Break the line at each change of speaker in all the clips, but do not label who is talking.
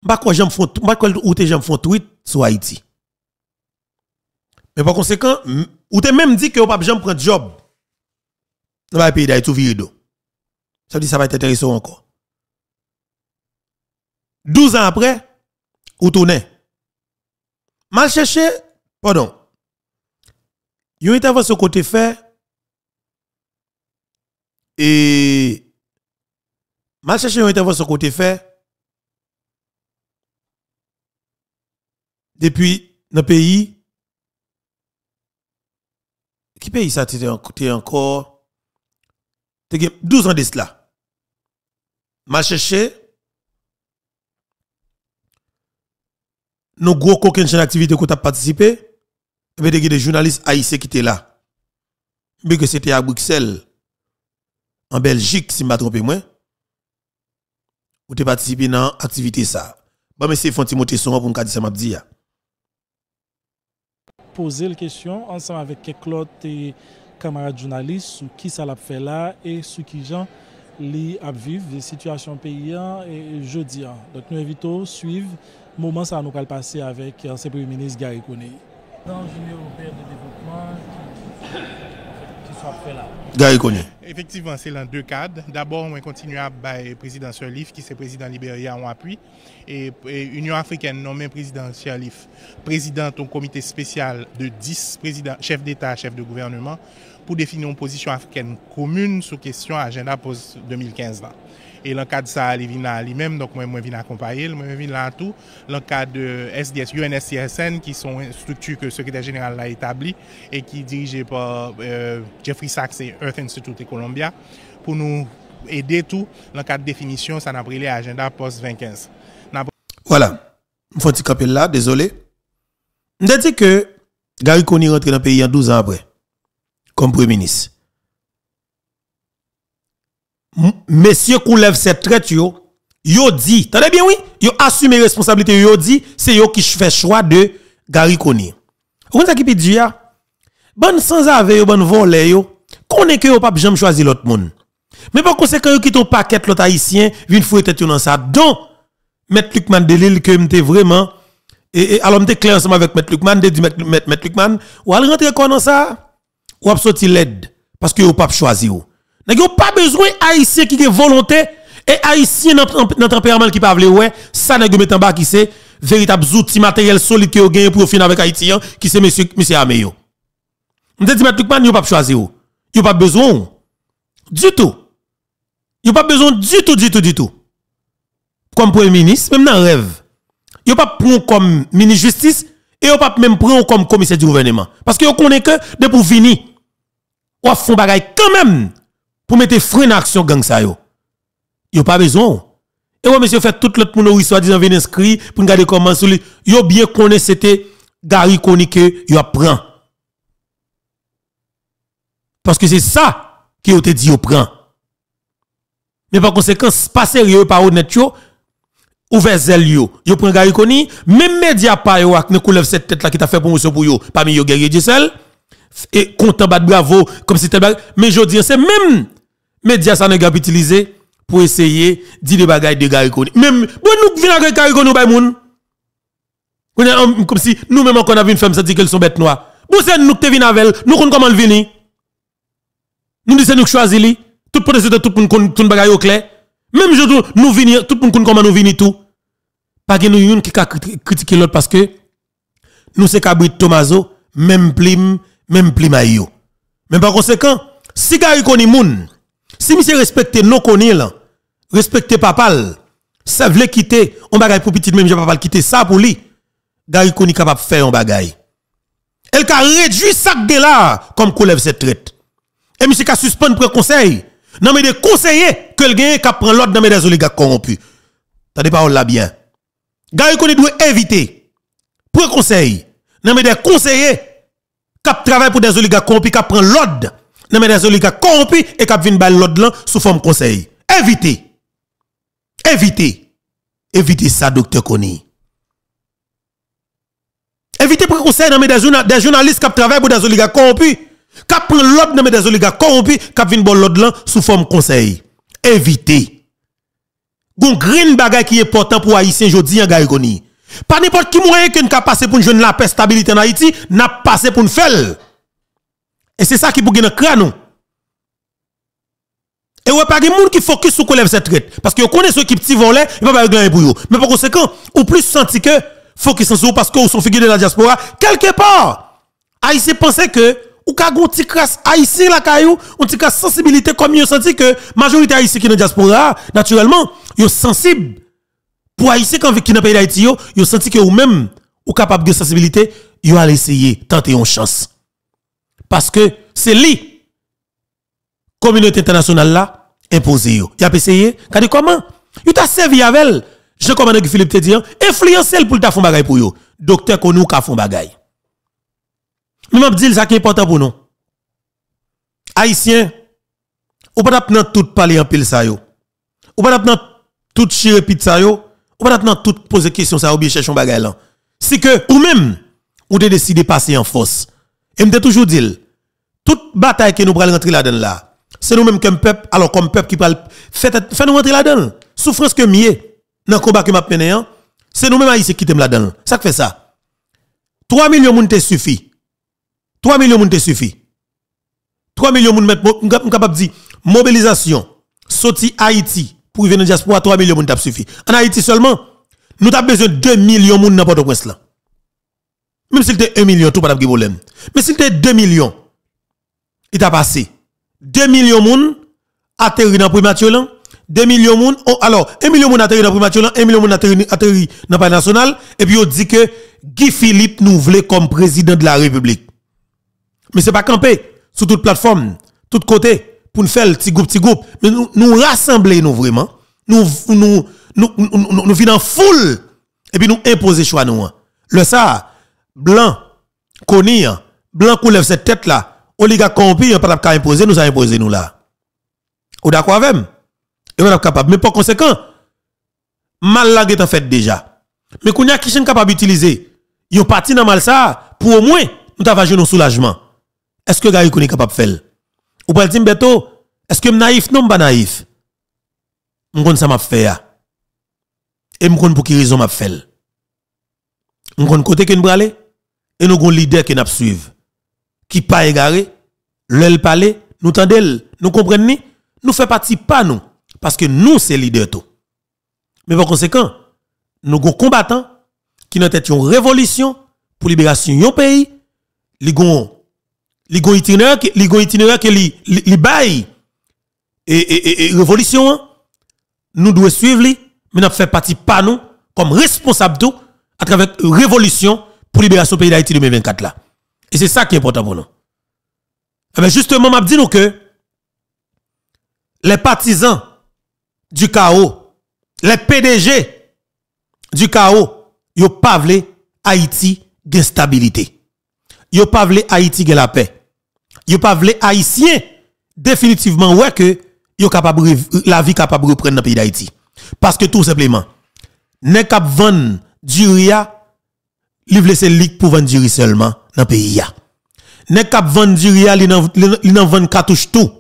Pas quoi j'aime font pas quoi ou te j'aime font tweet sur Haïti. Mais par conséquent, ou te même dit que ou pas j'aime prendre job. Dans le pays d'Haïti tout viré d'eau. Ça veut dire ça va être intéressant encore. 12 ans après, ou tourne. Mal cherché, pardon. Yon intervention côté fait et mal cherché yon intervention côté fait depuis dans pays qui pays ça t'es encore 12 ans de cela. Mal cherché nos gros coquins chaîne d'activité qu'on a participé, et bien des journalistes haïtiens qui étaient là. Mais que c'était à Bruxelles, en Belgique, si je ne me trompe moi, ou tu participé dans l'activité ça. Bon, mais c'est Fonti Montesson pour me dire ça m'a dit.
Poser la question ensemble avec quelques autres camarades journalistes sur qui ça l'a fait là et sur qui gens li a vivre des situations paysannes et jeudi. Donc nous invitons suivre moment ça nous va passer avec l'ancien Premier ministre Gary Coney. Dans l'Union européenne de développement qui soit fait là.
Gary Coney.
Effectivement, c'est dans deux cadres. D'abord, on va continuer à le président Sirleaf, qui est président Libéria en appui, et l'Union africaine nommé président Sirleaf, président d'un comité spécial de 10 chefs d'État, chefs de gouvernement, pour définir une position africaine commune sur question agenda post-2015. Et dans le cadre de ça, il vient lui-même, donc moi je viens accompagner, moi je viens là tout, dans le cadre de SDS, UNSCSN, qui sont une structure que le secrétaire général a établie et qui est dirigée par Jeffrey Sachs et Earth Institute et Columbia, pour nous aider tout dans le cadre de définition, ça n'a pris l'agenda post-2015.
Voilà, il faut camper là, désolé. Je dis que Gary Coney rentre dans le pays en 12 ans après, comme Premier ministre. Messieurs qui lèvent cette traite, yo dit, t'entendez bien oui, yo assume responsabilité, yo dit, c'est yo qui fait choix de Gary Coney. Vous savez qui peut dire, bonne sans ave yo, bonne voler yo, connaît que yo pas jamais choisi l'autre monde. Mais par conséquent, yo qui ton paquet l'autre haïtien, vient fouetter tout dans ça. Donc, Maître Lucman Delille que m'était vraiment, et alors m'était clair ensemble avec Maître Lucman, de dit Maître Lucman, ou al rentrer quoi dans ça, ou ap sorti l'aide, parce que yo pas choisi yo. N'a pas besoin haïtien qui a volonté et haïtien dans tempérament qui pas vle ouais ça n'a mettre en bas qui c'est véritable outil matériel solide que gagné pour finir avec haïtien qui c'est monsieur Ameyo. On dit Maître Lucman yo pas choisir yo pas besoin du tout. Yo pas besoin du tout. Comme premier ministre même dans rêve. Yo pas prend comme ministre justice et yo pas même prend comme commissaire du gouvernement parce que yo connaît que de pour finir ou font bagay quand même pour mettre frein en action gang ça yo. Yo pas besoin. Et ouais monsieur fait tout l'autre monde oui soit disant venir inscrit pour regarder comment celui yo bien connaît c'était Gary Coney que yo prend. Parce que c'est ça qui yo te dit yo prend. Mais par conséquent pas sérieux pas honnête yo ouvert zèle yo prend Gary Coney même média pas yo ak ne coulève cette tête là qui t'a fait promotion pour yo parmi yo guerrier Giselle et content bat bravo comme si c'était mais je dis c'est même médias ça n'a utilisé pour essayer de dire des bagailles de Gary Coney. Même, bon, nous venons avec Gary Coney, comme si nous-mêmes, on a vu une femme, ça dit qu'elles sont bêtes noires. Bon, c'est nous qui venons avec elle, nous connaissons comment elle vient. Nous disons nous choisir, tout le monde, tout le monde, tout le bagaille au clair. Même je nous venons, tout le monde connaît comment nous venons tout. Pas que nous, une qui a critiqué l'autre parce que nous, c'est Cabrit Tomaso, même plim maillot. Mais par conséquent, si Gary Coney moun, si monsieur respecte nos connaît là, respecte papal, ça veut quitter, on bagaille pour petit même je pas quitter ça pour lui. Gary Coney capable faire un bagaille. Elle a réduit sac de là comme qu'on lève cette traite. Et monsieur a suspendre pour conseil. Non mais des conseillers que le gagne qui prend l'ordre dans des oligarques corrompus. T'as parole là bien. Gary Coney doit éviter pour conseil. Non mais des conseillers qui travaillent pour des oligarques corrompus qui prend l'ordre dans des oligarques corrompus et qui viennent bailler l'ordre là sous forme conseil. Évitez ça docteur Coney. Évitez pour conseil dans des journalistes qui travaillent pour des oligarques corrompus, qui prennent l'ordre dans des oligarques corrompus, qui viennent bailler l'ordre là sous forme conseil. Évitez. gon green bagay qui est important pour haïtien jodi en Gariconi. Pas n'importe qui moyen que nous ka passer pour nous joindre la paix stabilité en Haïti, n'a passé pour nous faire. Et c'est ça qui pour gagner crâne nous. Et ouais pas de monde qui focus sur colève cette traite parce que connaît ceux qui petit volet, il va pas gagner pour eux. Mais par conséquent, ou plus senti que focus sur parce que sont figure de la diaspora quelque part. Haïtien pensait que ou ka gon ti crasse haïtien la caillou, on ti crasse sensibilité comme yo senti que majorité haïtien qui dans diaspora naturellement, yo sensible pour haïtien qui dans pays d'Haïti yo senti que ou même ou capable de sensibilité, yo allez essayer tenter une chance. Parce que c'est lui communauté internationale là imposé yo. Y a essayé, kadi comment? You t'a servi avec elle. Je commande que Philippe te dit, influencer pour ta fond bagay pour yo. Docteur konou ka fond bagay. Mais m'a dit ça qui est important pour nous. Haïtien, ou pas prendre tout parler en pile ça yo. Ou pas prendre tout chire pit ça yo. Ou pas prendre tout poser question ça ou bien chercher un bagay là. C'est que ou même ou te décider passer en force. Et m'te toujours dit toute bataille que nous pral rentrer là-dedans là. C'est nous-mêmes comme peuple, alors comme peuple qui pral fait nous rentrer là-dedans. Souffrance que mieux dans combat que m'a mené, c'est nous-mêmes haïtiens qui t'aiment là-dedans. Ça fait ça. 3 millions de monde te suffit. 3 millions de monde te suffit. 3 millions de monde capable dire mobilisation sorti Haïti pour venir dans diaspora 3 millions de monde suffit. En Haïti seulement, nous avons besoin de 2 millions de monde dans Port-au-Prince là. Même s'il était 1 million, tout pas de problème. Mais s'il était 2 millions, il t'a passé. 2 millions de monde atterri dans primature là. 2 millions de monde, alors 1 million de monde atterri dans primature là, 1 million de monde atterri dans le palais national. Et puis on dit que Guy Philippe nous voulait comme président de la République. Mais c'est pas camper sur toute plateforme, tout côté, pour nous faire le petit groupe. Mais nous rassembler nous vraiment. Nous venons en foule. Et puis nous imposer choix nous. Le ça, blanc, conir, blanc coulève cette tête là. Oligarque corrompu, on pas capable imposer, nous a imposé nous là. Ou d'accord avec moi? Et on est capable. Mais par conséquent, mal là est en fait déjà. Mais qu'on y a qui sont capable d'utiliser, yon parti dans mal ça, pour au moins, nous t'avons joué nos soulagement. Est-ce que Gary est capable de faire? Ou pas dire, Beto, est-ce que je suis naïf? Non, je ne suis pas naïf. Je sais ça m'a fait. Et je sais pour qui raison m'a fait. Je sais côté que nous aller et nous avons un leader qui nous suivre. Qui pas égaré, l'el parler, nous tendel, nous comprenons, nous fait partie pas nous. Parce que nous, c'est leader tout. Mais par conséquent, nous avons combattants qui nous tête une révolution pour libération d'un pays, li gon itinéraire que li bail et révolution, nous devons suivre li, mais nous fait partie pas nous comme responsable tout à travers révolution pour libération du pays d'Haïti 2024 là. Et c'est ça qui est important pour nous. Et bien justement, m'a dit nous que les partisans du chaos, les PDG du chaos, ils n'ont pas voulu Haïti de stabilité. Ils n'ont pas voulu Haïti de la paix. Ils n'ont pas voulu Haïtien définitivement ouais que la vie capable de reprendre dans le pays d'Haïti. Parce que tout simplement, n'est qu'à vendre du ria, livre laisser ligue pour vendre du riz seulement dans le pays. N'est qu'à vendre du ria, il n'en vend cartouche tout.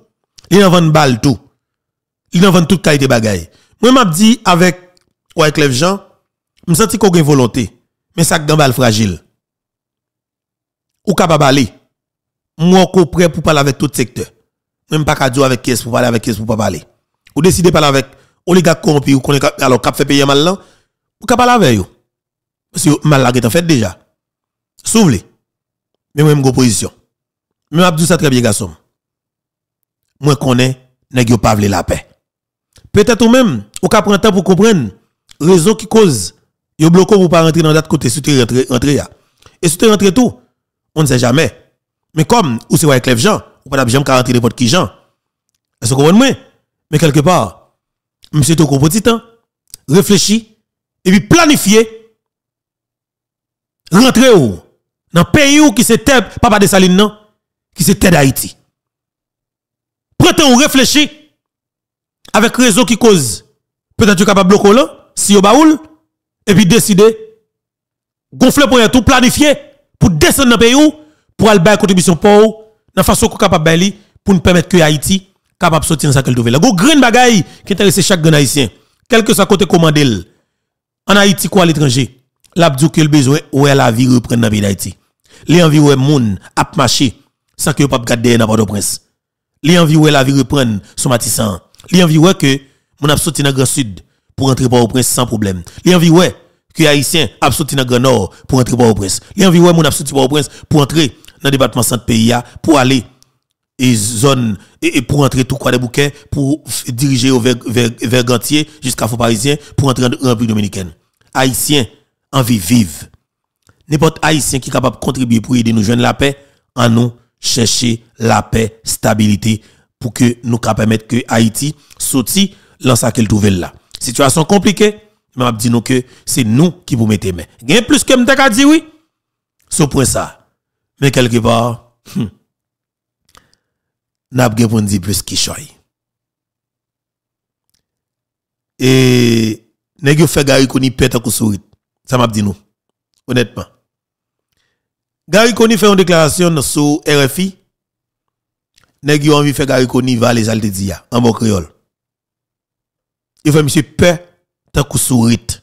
Il n'en vend balle tout. Il n'en vend toute qualité bagaille. Moi, m'a dit avec Wyclef Jean, je me sens qu'on a une volonté. Mais ça dans balle fragile. Ou capable aller. Moi, qu'on prêt pour parler avec tout secteur. Même pas qu'à dire avec qui pour parler avec qui pour pas parler. Ou décider parler avec oligarque corrompu ou alors cap fait payer mal là. Ou capable avec eux. Parce que mal là est en fait déjà. S'ouvre. Mais moi, j'ai position. Mais Abdou ça très bien, garçon. Moi, connais, nèg yo pas vle la paix. Peut-être ou même, ou ka prendre temps pour comprendre, raison qui cause, yo bloqué pour pas rentrer dans l'autre côté, si tu rentrer ya. Et si tu rentrer tout, on ne sait jamais. Mais comme, ou c'est Wyclef Jean, ou pas jamais rentrer n'importe qui Jean. Est-ce que vous comprenez? Mais quelque part, monsieur tout petit temps, réfléchis, et puis planifier, rentrer où? Dans le pays où qui se tête, papa de Saline, non? Qui se tête d'Haïti. Prenez-vous réfléchir avec raison qui cause. Peut-être capable de bloquer là, si vous baoul, et puis décider, gonfler pour tout planifier, pour descendre dans le pays où, pour aller faire contribution pour dans façon qu'on capable de pour nous permettre que Haïti capable de sortir dans sa qu'elle trouve là. Go green bagaille qui intéresse chaque grand haïtien. quel que soit côté commandé, en Haïti quoi à l'étranger, l'abdou que le besoin ou la vie reprendre dans le pays d'Haïti. Les envie ouais moun ap marcher sans que pas garder dans Port-au-Prince. Les envie ouais la vie reprendre son matissan. Les envie ouais que mon ap sorti dans Grand Sud pour entrer Port-au-Prince sans problème. Les envie ouais que haïtien ap sorti dans Grand Nord pour entrer Port-au-Prince. Les envie ouais mon ap sorti Port-au-Prince pour entrer dans le département centre pays pour aller et zone et pour entrer tout quoi des bouquets pour diriger vers Gantier jusqu'à Faux Parisien pour entrer en République dominicaine. Haïtien envie vivre. N'importe haïtien qui est capable de contribuer pour aider nous joindre la paix, en nous chercher la paix, stabilité pour que nous permettre que Haïti sorti dans ça qu'elle trouve là. Situation compliquée, mais on dit nous que c'est nous qui vous mettez main. Gain plus que m'ta dit oui. Sur point ça. Mais quelque part n'a pas pour dire plus qui choy. Et nèg yo fait gari koni pète à sourit. Ça m'a dit nous. Honnêtement. Gary Koni fait une déclaration sur RFI. Nèg yo envie faire Gary Koni va les alte dia en bon créole. Il fait monsieur peur ta kou sourit.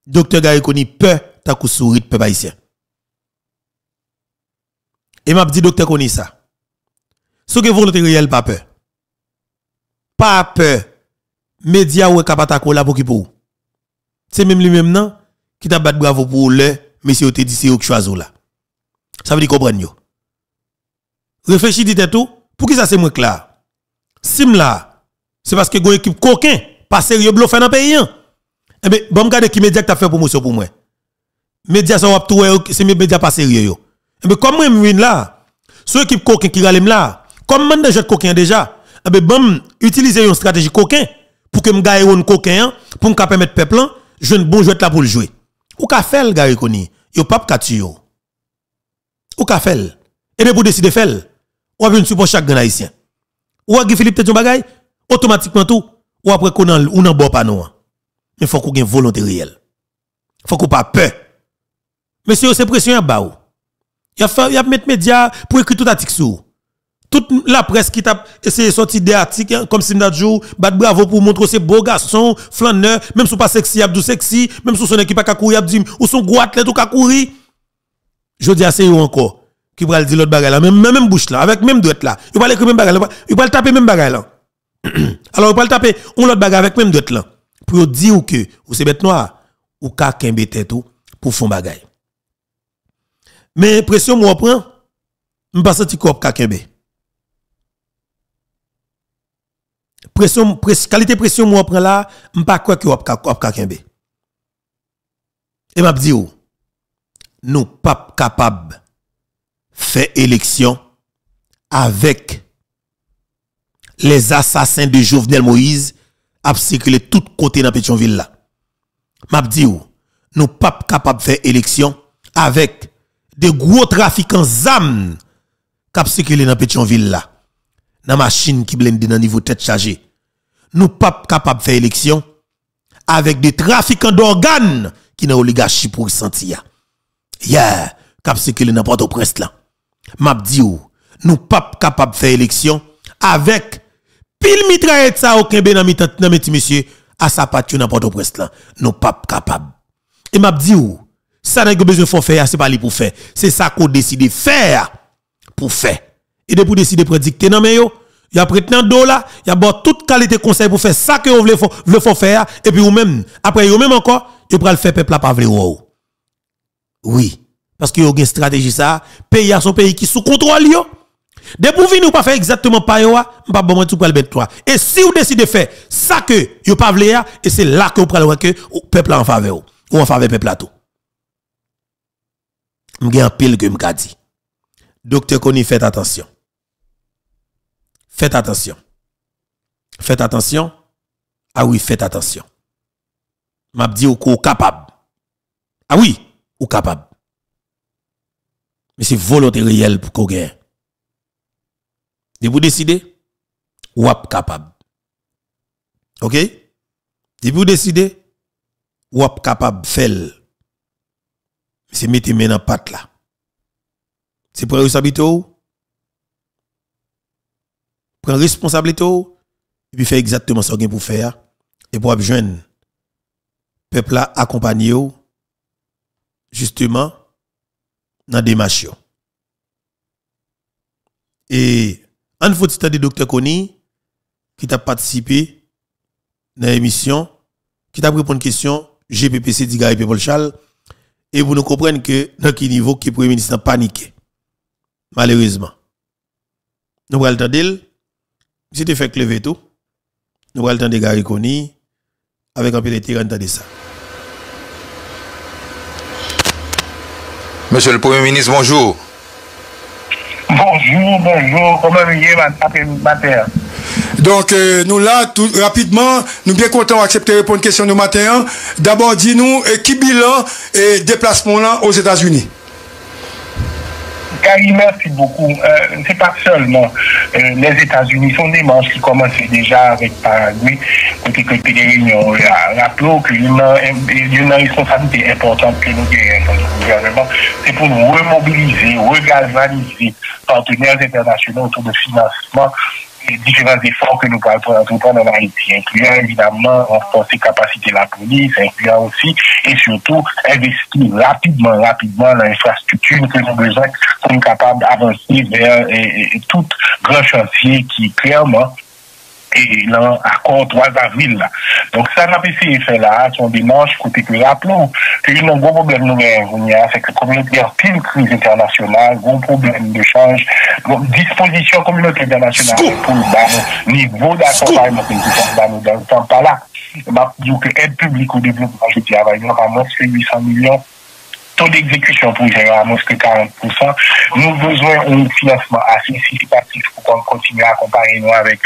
Docteur Gary Koni peur ta kou sourit peuple haïtien. Et m'a dit docteur Koni ça. Ce que volonté réel pas peur. Pas peur. Média ou kapata ko la pour qui pour. C'est même lui-même non qui t'a battu bravo pour le monsieur te dit c'est au choiso là. Ça veut dire comprendre yo. Réfléchis dit tout, pour qui ça c'est moins clair. Sim là, c'est parce que gon équipe coquin, pas sérieux bluff dans pays. Eh ben bon regarder qui média t'a fait promotion pour moi. Média ça wap tout c'est média pas sérieux yo. Eh ben comme moi win là, ce équipe coquin qui ralem là, comme man de jet coquin déjà, eh ben bon utiliser une stratégie coquin pour que m'gaye un coquin pour me permettre peuple je bon jouet là pour le jouer. Ou ka fel Gary Koni, yo pap ka tu yo. Ou ka fel. Et de pour décider fel, ou a une support chaque grand haïtien. Ou a Philippe te bagay, automatiquement tout, ou après qu'on ou nan bon pas non. Mais faut qu'on ait volonté réelle. Faut qu'on pas peur. Monsieur c'est pression à bas ou. Y a mettre média pour écrire tout article sur. Toute la presse qui t'a essayé de sortir des articles comme si jour bat bravo pour montrer ces beaux garçons flâneurs même si pas sexy abdou sexy même si son équipe pas courir abdim ou son gros athlète ou ka courir je dis assez encore qui va le dire l'autre bagaille là même bouche là avec même droite là il va l'écrire même bagaille il va le taper même bagaille là alors il va le taper on l'autre bagaille avec même droite là pour dire que ou c'est bête noire ou ka kembe tête tout pour fond bagaille mais pression moi prend m'pas senti corps ka kembe qualité pression moi prend là m'pas quoi que op ka kembe et m'a dit nous pas capable faire élection avec les assassins de Jovenel Moïse à circuler tout côté dans Pétionville là m'a dit nous pas capable faire élection avec des gros trafiquants d'armes qui circuler dans Pétionville là dans machine qui blende dans niveau tête chargée. Nous pas capable faire élection avec des trafiquants d'organes qui dans oligarchie pour sentir. Yeah, cap circuler dans Port-au-Prince là. M'a dit nous pas capable faire élection avec pile mitraillette ça aucun ben dans mes monsieur à sa patio dans Port-au-Prince là. Nous pas capable. Et m'a dit ça n'a pas besoin de faire, c'est pas lui pour faire. C'est ça qu'on décide faire pour faire. Et de pour décider pour dicter non mais yo y a prétendant do là y a bon toute qualité conseil pour faire ça que vous voulez faire et puis ou même après vous même encore vous pral faire peuple pas vle oui parce que vous avez une stratégie ça pays à son pays qui sous contrôle yo de pour venir ou pas faire exactement pas yo pas bon tout pral bête toi et si vous décidez faire ça que vous pas vle et c'est là que vous pral voir que peuple en faveur ou en faveur peuple là tout m'gè un pile que m'ka dit docteur Koni faites attention. Faites attention. Faites attention. Ah oui, faites attention. M'a dit ou capable. Ah oui, ou capable. Mais c'est volonté réelle pour qu'on gagne. De vous décider, ou ap capable. OK? De vous décider, ou ap capable faire. C'est mettre main dans patte là. C'est pour responsabilité. Prendre responsabilité et puis faire exactement ce qu'il pour faire et pour joindre peuple là accompagner justement dans des démarche. Et en faut de docteur Koni qui t'a participé dans l'émission, qui t'a répondu une question GPPC Digari Paul Charles et vous nous comprenez que dans quel niveau que le premier ministre a paniqué. Malheureusement. Nous allons entendre, c'était fait lever tout. Nous allons entendre Gary Koni avec un peu de terrain de ça.
Monsieur le Premier ministre, bonjour.
Bonjour, comment vous matin?
Donc, nous là, tout rapidement, nous bien contents d'accepter de répondre à une question de matin. D'abord, dis-nous, qui bilan et déplacement là aux États-Unis?
Gary, merci beaucoup. C'est pas seulement les États-Unis, sont des manches qui commencent déjà avec Paraguay, côté des réunions. Rappelons qu'il y a une responsabilité importante que nous gagnons dans le gouvernement, c'est pour nous remobiliser, regalvaniser partenaires internationaux autour de financement et différents efforts que nous pouvons entreprendre en Haïti, incluant évidemment renforcer capacité de la police, incluant aussi et surtout investir rapidement dans l'infrastructure que nous avons besoin pour être capables d'avancer vers tout grand chantier qui clairement et l'accord 3 avril là. Donc ça n'a pas essayé de faire là, sont des manches côté que rappelons que y a un gros problème nous c'est que la communauté a pile crise internationale, gros problème de change, disposition communauté internationale pour le niveau d'accompagnement que nous dans le temps pas là. Je dis que aide publique au développement, je dis par exemple à moins que 800 millions. Taux d'exécution pour gérer à moins que 40%. Nous avons besoin d'un financement assez significatif pour continuer à accompagner nous avec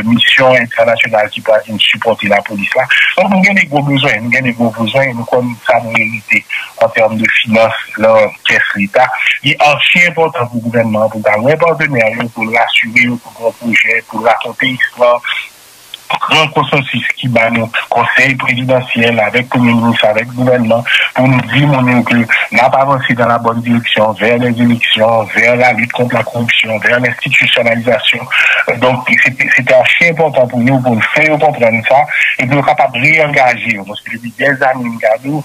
mission internationale qui peut supporter la police là. Donc nous avons des gros besoins, nous comme ça nous hériter en termes de finances dans caisse l'État. Il est archi important pour le gouvernement, pour avoir un partenaire, pour l'assurer, pour le projet, pour raconter l'histoire. Grand consensus qui bat nos conseils présidentiels avec le Premier ministre, avec le gouvernement, pour nous dire que nous n'avons pas avancé dans la bonne direction vers les élections, vers la lutte contre la corruption, vers l'institutionnalisation. Donc, c'était assez important pour nous faire comprendre ça et pour nous capables de réengager. Parce que depuis des années, nous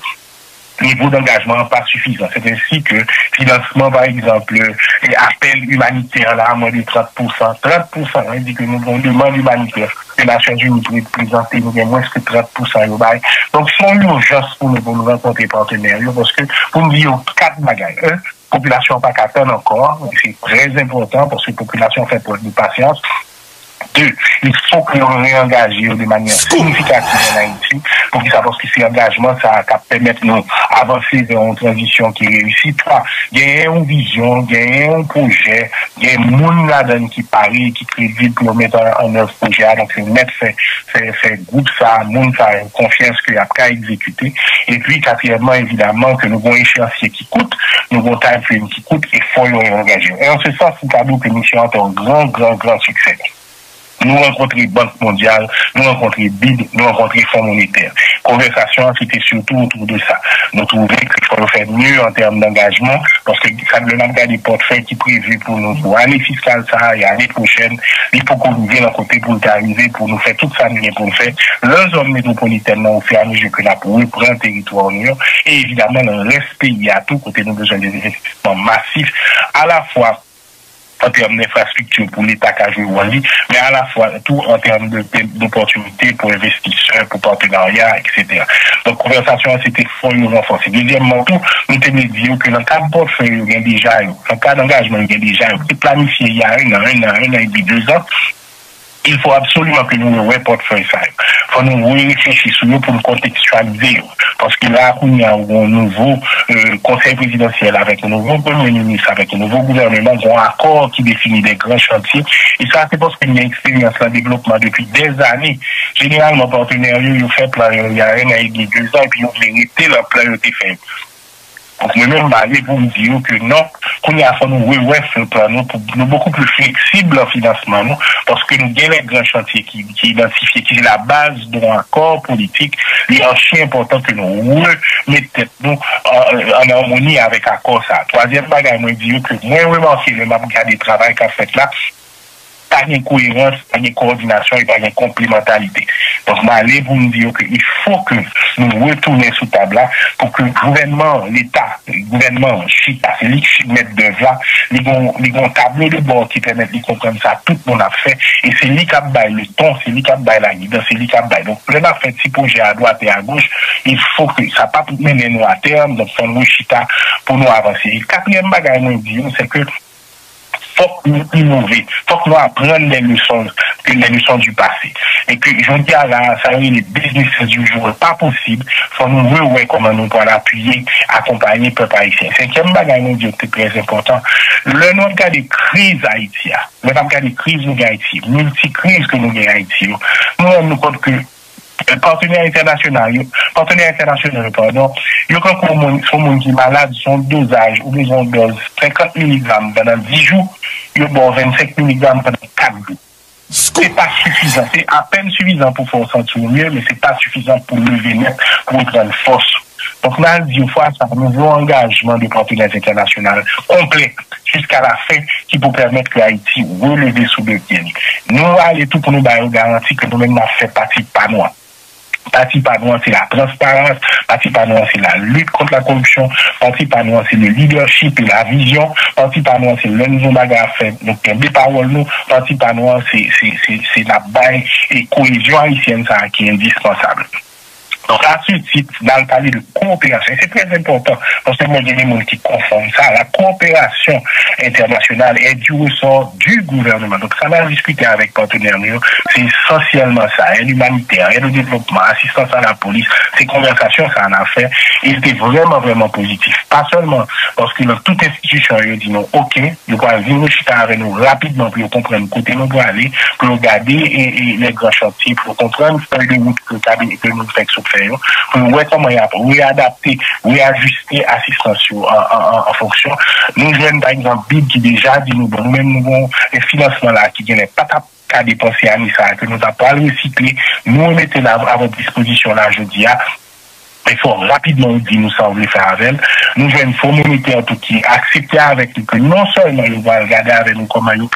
niveau d'engagement pas suffisant. C'est ainsi que financement, par exemple, et appel humanitaire là, à moins de 30%. 30%, on dit que nous avons une demande humanitaire. Les Nations Unies pour présenter, nous avons moins que 30%. Donc, c'est une urgence pour nous rencontrer partenaires. Parce que, pour nous dire 4 bagages. Population pas qu'attendre encore. C'est très important parce que la population fait preuve de patience. 2, il faut que nous réengagions de manière significative en Haïti pour que ça, parce que ces engagements, ça va permettre de nous avancer vers une transition qui réussit. 3, il y a une vision, il y a un projet, il y a un monde là-dedans qui parie, qui crédit pour mettre en œuvre le projet. Donc, c'est mettre fait groupe ça, monde ça, confiance qu'il y a qu'à exécuter. Et puis, quatrièmement, évidemment, que nous avons un échéancier qui coûte, nous avons un time frame qui coûte, et il faut le réengager. Et en ce sens, c'est un cadeau que nous avons un grand succès. Nous rencontrer Banque mondiale, nous rencontrer BID, nous rencontrer Fonds monétaire. Conversation, c'était surtout autour de ça. Nous trouvons qu'il faut faire mieux en termes d'engagement, parce que ça nous donne des portefeuilles qui prévus pour nous, pour l'année fiscale, ça, et l'année prochaine, il faut qu'on nous vienne à côté pour nous arriver, pour nous faire tout ça, pour nous faire la zone métropolitaine, au fur et à mesure que la pour reprendre le territoire union, et évidemment, le reste pays à tout côté, nous avons besoin des investissements massifs, à la fois en termes d'infrastructure pour l'État qui a joué Wally, mais à la fois tout en termes d'opportunités pour investisseurs, pour partenariats, etc. Donc, conversation, c'était fort renforcé. Deuxièmement, tout, nous tenons dire que dans le cadre de portefeuille, il y a déjà, dans le cadre d'engagement, il y a déjà, c'est planifié il y a un an et demi, 2 ans. Il faut absolument que nous nous portefeuille ça. Il faut nous réfléchir sur nous pour nous contextualiser. Parce que là, il y a un nouveau conseil présidentiel avec un nouveau premier ministre, avec un nouveau gouvernement, un accord qui définit des grands chantiers. Et ça, c'est parce qu'il y a une expérience dans le développement depuis des années. Généralement, partenaires, ils fait plan, il y a un an et demi, 2 ans, et puis ils ont vérité, leur plan était fait. Donc, moi-même, je pour me dire que non, qu'on a fait nous ce plan, nous beaucoup plus flexible en financement, nous, parce que nous avons les grands chantiers qui identifient, qui est la base d'un accord politique. Il est archi important que nous remettons en harmonie avec l'accord ça. Troisième bagage, moi, je dis que moi, vraiment, c'est le même cas de travail qu'a fait là. pas de cohérence, pas de coordination et pas de complémentarité. Donc, je vais vous me dire qu'il faut que nous retournions sous table là pour que le gouvernement, l'État, le gouvernement, chita, c'est lui qui met devant, les un tableau de bord qui permet de comprendre ça, tout le monde a fait, et c'est lui qui a baillé le ton, c'est lui qui a baillé la guidance, c'est lui qui a baillé. Donc, on a fait petit projet à droite et à gauche, il faut que ça pas mener nous à terme, donc, faut nous chita pour nous avancer. Et quatrième bagage, nous disons, c'est que faut que nous innover, faut que nous apprenions les leçons du passé. Et que, je dis là, ça y est, les business du jour, pas possible. Faut nous voir comment nous pouvons appuyer, accompagner le peuple haïtien. Cinquième bagage, nous dit que c'est très important. Le nom de cas de crise Haïti, le nom de cas de crise nous Haïti, multi-crise que nous avons Haïti, nous rendons compte que partenaires internationaux, pardon, il y a quand son monde qui est malade, son dosage, ou besoin de dose 50 mg pendant 10 jours, il y a 25 mg pendant 4 jours. C'est pas suffisant. C'est à peine suffisant pour faire sentir mieux, mais c'est pas suffisant pour lever net, pour prendre force. Donc, là, une fois, ça un nouveau engagement des partenaires internationaux complet jusqu'à la fin qui peut permettre que Haïti relève sous deux pieds. Nous, allons tout pour nous garantir que nous-mêmes, avons fait partie pas nous. Parti par nous, c'est la transparence. Parti par nous, c'est la lutte contre la corruption. Parti par nous, c'est le leadership et la vision. Parti par nous, c'est le nouveau bagage à faire. Donc, des paroles, nous. Parti par nous, c'est la baille et cohésion haïtienne, ça, qui est indispensable. Donc, à ce titre, dans le cadre de coopération, c'est très important, parce que moi, il y a des gens qui confondent ça. La coopération internationale est du ressort du gouvernement. Donc, ça m'a discuté avec partenaires, c'est essentiellement ça. Aide humanitaire, aide au développement, assistance à la police. Ces conversations, ça en a fait. Et c'était vraiment, vraiment positif. Pas seulement parce que dans toute institution, ils disent non, OK, nous pouvons venir chita avec nous rapidement pour comprendre côté nous pour aller, pour regarder et les grands chantiers, pour comprendre feuille de route que nous faisons pour voir comment il y a réadapter, réajuster l'assistance en fonction. Nous avons par exemple BID qui déjà dit nous, nous-mêmes nous avons un financement là qui n'est pas qu'à dépenser à Nissa, que nous n'avons pas recyclé, nous mettons là à votre disposition là, je dis, il faut rapidement dire nous ça, on veut faire avec elle. Nous avons une formalité en tout qui accepter avec nous que non seulement nous va regarder avec nous comment nous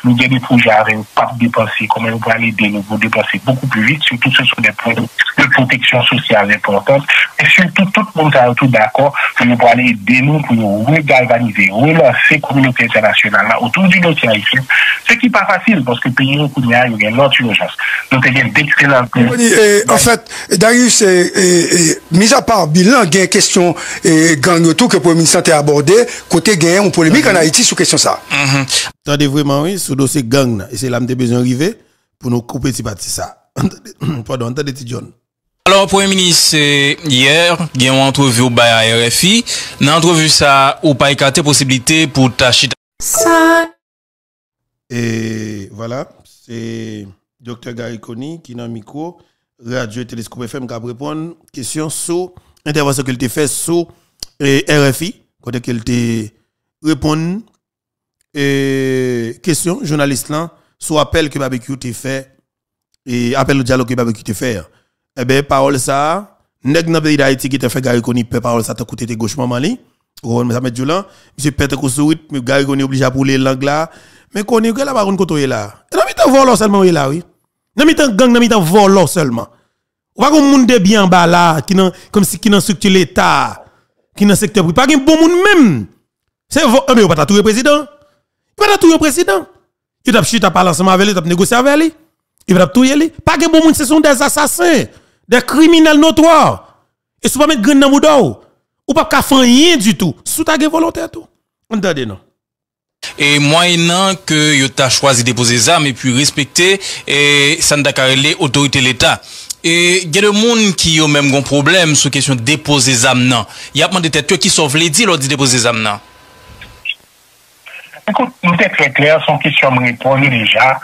avons des projets avec nous, pas dépenser, comment nous allons aider nous pour dépenser beaucoup plus vite, surtout ce sont des projets de protection sociale importantes, et surtout tout le monde est tout d'accord que nous allons aider nous pour nous regalvaniser, relancer la communauté internationale là, autour du dossier haïtien, ce qui n'est pas facile parce que le pays où il y a une autre urgence. Donc il y a d'excellents.
En fait, Darius, mis à part bilan, il y a une question gang tout que le Premier ministre a abordé, côté gain ou polémique en Haïti sur question ça.
Attendez vraiment, oui, sur le dossier gang, et c'est là que nous avons besoin d'arriver pour nous couper petit parti ça. Pardon, attendez, John.
Alors, Premier ministre, hier, il y a une entrevue au à RFI. Dans l'entrevue, ça, ou pas écarté possibilité pour tâcher.
Et voilà, c'est Dr. Gary Koni qui est dans le micro, Radio et Télescope FM, qui a répondu question sur l'intervention qu'il a fait sur RFI, quand il a répondu question journaliste là, sur appel que Barbecue t'a fait, et appel au dialogue que Barbecue t'a fait. Eh bien, parole ça, nèg dans pays d'Haïti qui t'a fait Gary Koni, parole ça t'a coûté tes gauche maman li. On ça met Jolan, monsieur Peter Koussouit, mais Gary Koni obligé à pouler langue là, mais Koni que la baronne côté là. Non mi tan volant seulement là oui. Non mi tan gang, non mi tan volant seulement. Ou pas qu'on monde de bien en bas là qui nan comme si qui nan structure l'état, qui nan secteur privé, pas un bon monde même. C'est mais ou pas tout le président. Pas tout le président. Il t'a chuté à parler ensemble avec lui, t'a négocier avec lui. Il va tout y aller. Pas que bon monde, ce sont des assassins, des criminels notoires. Et si vous pas mettre grain dans moudou, ou pas qu'à faire rien du tout. Sous ta volontaire tout. Entendez non.
Et moyennant que you t'a choisi de déposer des armes et puis respecter et ça n'a qu'à les autorités de l'État. Et il y a des gens qui ont même un problème sur la question de déposer des armes. Il y a des têtes qui sauve les dits lors de déposer des armes.
Écoute, nous sommes très clairs, son question me répond déjà.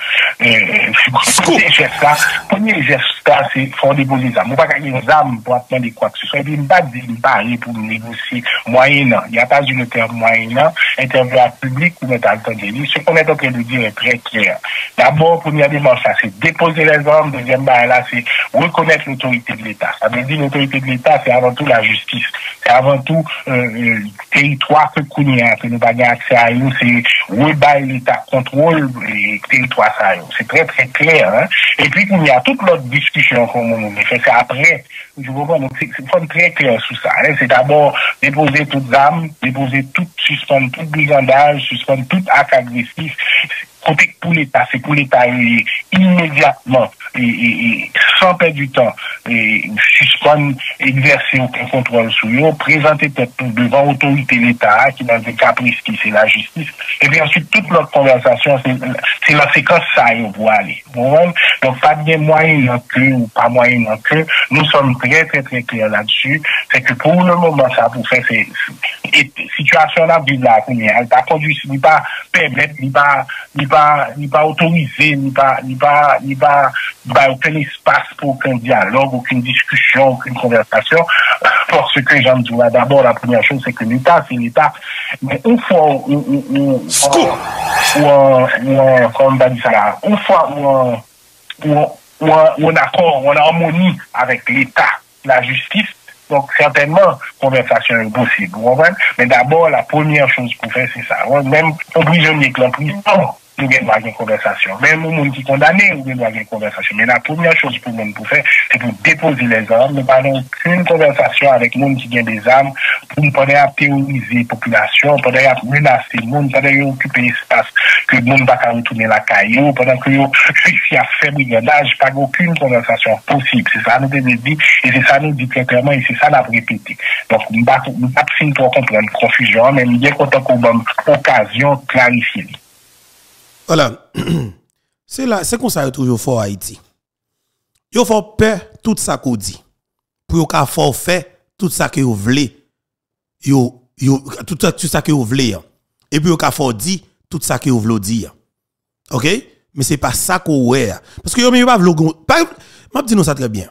Premier geste là, c'est faut déposer des armes. On ne peut pas gagner des armes pour attendre quoi que ce soit. Il n'y a pas de pour négocier moyennant. Il n'y a pas de terme moyennant, intervenir public ou mettre à l'entendre. Ce qu'on est en train de dire est très clair. D'abord, première démarche, c'est déposer les armes. Deuxième, là, c'est reconnaître l'autorité de l'État. Ça veut dire l'autorité de l'État, c'est avant tout la justice. c'est avant tout territoire que nous pas accès à eux, c'est rebailler l'État contrôle et territoire ça. C'est très très clair. Hein? Et puis il y a toute l'autre discussion qu'on a fait, c'est après. Je comprends, donc c'est très clair sur ça. Hein? C'est d'abord déposer toutes armes, suspendre tout brigandage, suspendre tout acte agressif. Côté pour l'État, c'est pour l'État immédiatement et sans perdre du temps et suspendre, exercer aucun contrôle sur eux, présenter tête devant l'autorité de l'État qui dans des cas précis, c'est la justice. Et puis ensuite, toute notre conversation, c'est la séquence ça pour aller. Donc pas bien moyen que ou pas moyen que, nous sommes très très très clairs là-dessus. C'est que pour le moment, ça pour faire c'est situation là de là, elle pas conduit, ni pas permettre, ni pas autorisé, ni pas aucun espace pour aucun dialogue, aucune discussion, aucune conversation. Parce que j'en dis là, d'abord, la première chose, c'est que l'État, c'est l'État. Mais une fois comme on va dire ça là, une fois on accord, on a harmonie avec l'État, la justice, donc certainement, conversation est possible. Mais d'abord, la première chose pour faire, c'est ça. Même un prisonnier qui est en prison, nous avons une conversation. Même au monde qui est condamné, nous avons une conversation. Mais la première chose pour nous pour faire, c'est pour déposer les armes. Nous n'avons aucune conversation avec le monde qui a des armes pour nous pouvoir terroriser la population, pour menacer le monde, pour occuper l'espace, que le monde ne va pas retourner la caillou, pendant que nous à faire brigandage, pas aucune conversation possible. C'est ça nous avons dit, et c'est ça nous dit très clairement, et c'est ça nous avons répété. Donc, nous ne pouvons pas comprendre confusion, mais nous avons content qu'on ait occasion de clarifier.
Voilà. C'est comme ça toujours fort Haïti. Yo faut peur tout ça qu'on dit. Pour yo ka forfait tout ça que vous voulez. Tout ça que vous voulez. Et puis yo ka fort dit tout ça que vous voulez dire. OK? Mais c'est pas ça qu'on ouais. Parce que yo pas m'a dit nous ça très bien.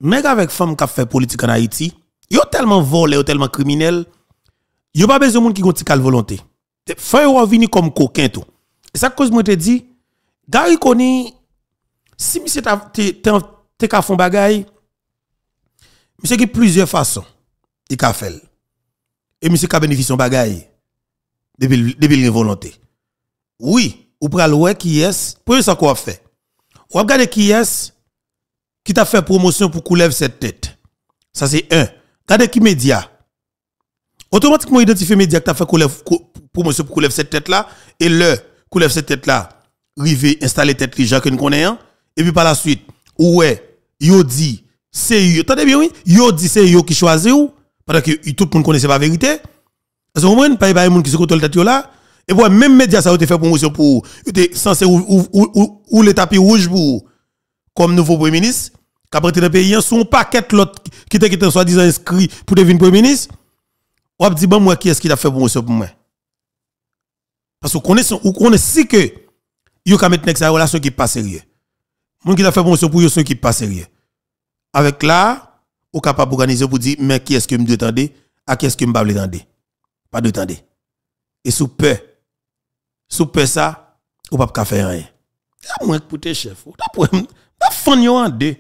Mais avec femme qui fait politique en Haïti, yo tellement volé, yo tellement criminel, yo pas besoin de monde qui gonti cal volonté. Fin yo venir comme coquin tout. Et ça cause moi te dit Gary Koni si monsieur t'es ka font bagay monsieur qui plusieurs façons il ka fait et monsieur ka bénéficie son bagay depuis la volonté. Oui, ou pral ouais qui est pour ça qu'on fait. Ou regarder qui est qui t'a fait promotion pour couler cette tête. Ça c'est un. Regardez qui média. Automatiquement identifier média qui t'a fait promotion pour couler cette tête là et le coulève cette tête là, river installer tête les gens que nous connaissons et puis par la suite ouais, yo dit c'est yo, attendez bien oui, yo dit c'est yo qui choisit ou parce que tout le monde connaît pas vérité. Parce que vous pas les monde qui se contrôle tête là et puis même média ça a été fait promotion pour était censé ou le tapis rouge pour comme nouveau premier ministre qui a prêté dans pays son paquet l'autre qui était soi-disant inscrit pour devenir premier ministre. On dit bon moi qui est-ce qui a fait promotion pour moi? Parce qu'on connaît si que yo ka mettre sa relation qui pas sérieux. Moun qui t'a fait promotion pour yo son qui pas sérieux. Avec là, ou capable organiser pour dire mais qui est-ce que me attendre, à qui est-ce que me pas attendre. Pas d'attendre. Et sous peur ça, ou pas faire rien. A moins pour tes chefs. T'as fan yo en deux.